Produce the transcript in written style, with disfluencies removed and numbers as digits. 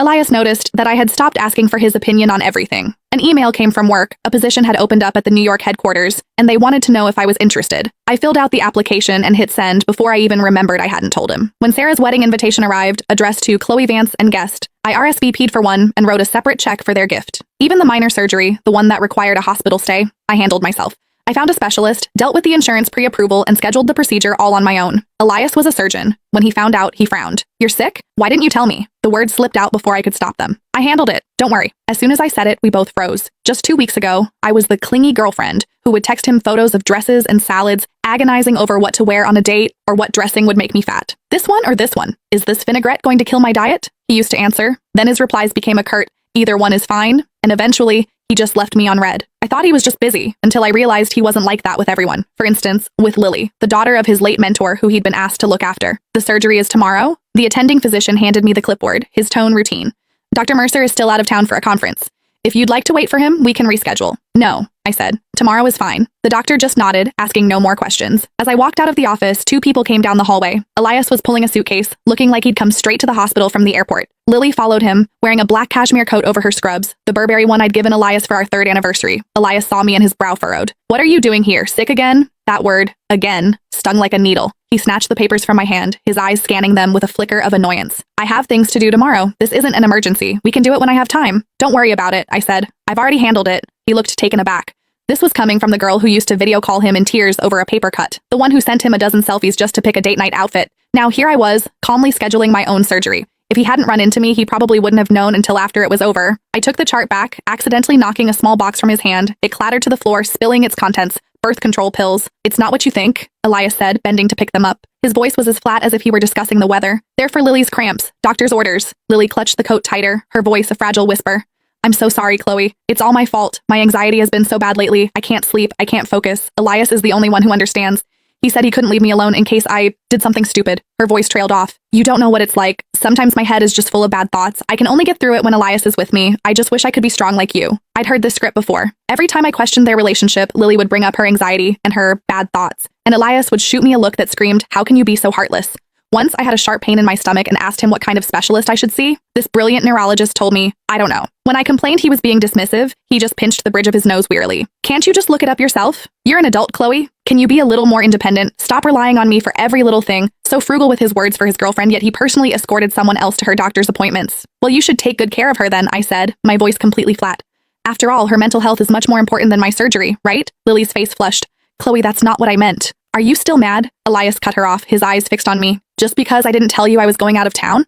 Elias noticed that I had stopped asking for his opinion on everything. An email came from work, a position had opened up at the New York headquarters, and they wanted to know if I was interested. I filled out the application and hit send before I even remembered I hadn't told him. When Sarah's wedding invitation arrived, addressed to Chloe Vance and guest, I RSVP'd for one and wrote a separate check for their gift. Even the minor surgery, the one that required a hospital stay, I handled myself. I found a specialist, dealt with the insurance pre-approval, and scheduled the procedure all on my own. Elias was a surgeon. When he found out, he frowned. "You're sick? Why didn't you tell me?" The words slipped out before I could stop them. "I handled it. Don't worry." As soon as I said it, we both froze. Just 2 weeks ago, I was the clingy girlfriend who would text him photos of dresses and salads, agonizing over what to wear on a date or what dressing would make me fat. "This one or this one? Is this vinaigrette going to kill my diet?" He used to answer. Then his replies became a curt, "Either one is fine," and eventually, he just left me on red. I thought he was just busy, until I realized he wasn't like that with everyone. For instance, with Lily, the daughter of his late mentor who he'd been asked to look after. "The surgery is tomorrow?" The attending physician handed me the clipboard, his tone routine. "Dr. Mercer is still out of town for a conference. If you'd like to wait for him, we can reschedule." "No," I said. "Tomorrow is fine." The doctor just nodded, asking no more questions. As I walked out of the office, 2 people came down the hallway. Elias was pulling a suitcase, looking like he'd come straight to the hospital from the airport. Lily followed him, wearing a black cashmere coat over her scrubs, the Burberry one I'd given Elias for our 3rd anniversary. Elias saw me and his brow furrowed. "What are you doing here? Sick again?" That word, again, stung like a needle. He snatched the papers from my hand, his eyes scanning them with a flicker of annoyance. "I have things to do tomorrow. This isn't an emergency. We can do it when I have time." "Don't worry about it," I said. "I've already handled it." He looked taken aback. This was coming from the girl who used to video call him in tears over a paper cut, the one who sent him a dozen selfies just to pick a date night outfit. Now here I was, calmly scheduling my own surgery. If he hadn't run into me, he probably wouldn't have known until after it was over. I took the chart back, accidentally knocking a small box from his hand. It clattered to the floor, spilling its contents. "Birth control pills. It's not what you think," Elias said, bending to pick them up. His voice was as flat as if he were discussing the weather. "They're for Lily's cramps. Doctor's orders." Lily clutched the coat tighter, her voice a fragile whisper. "I'm so sorry, Chloe. It's all my fault. My anxiety has been so bad lately. I can't sleep. I can't focus. Elias is the only one who understands. He said he couldn't leave me alone in case I did something stupid." Her voice trailed off. "You don't know what it's like. Sometimes my head is just full of bad thoughts. I can only get through it when Elias is with me. I just wish I could be strong like you." I'd heard this script before. Every time I questioned their relationship, Lily would bring up her anxiety and her bad thoughts, and Elias would shoot me a look that screamed, "How can you be so heartless?" Once I had a sharp pain in my stomach and asked him what kind of specialist I should see. This brilliant neurologist told me, "I don't know." When I complained he was being dismissive, he just pinched the bridge of his nose wearily. "Can't you just look it up yourself? You're an adult, Chloe. Can you be a little more independent? Stop relying on me for every little thing." So frugal with his words for his girlfriend, yet he personally escorted someone else to her doctor's appointments. "Well, you should take good care of her then," I said, my voice completely flat. "After all, her mental health is much more important than my surgery, right?" Lily's face flushed. "Chloe, that's not what I meant." "Are you still mad?" Elias cut her off, his eyes fixed on me. "Just because I didn't tell you I was going out of town?"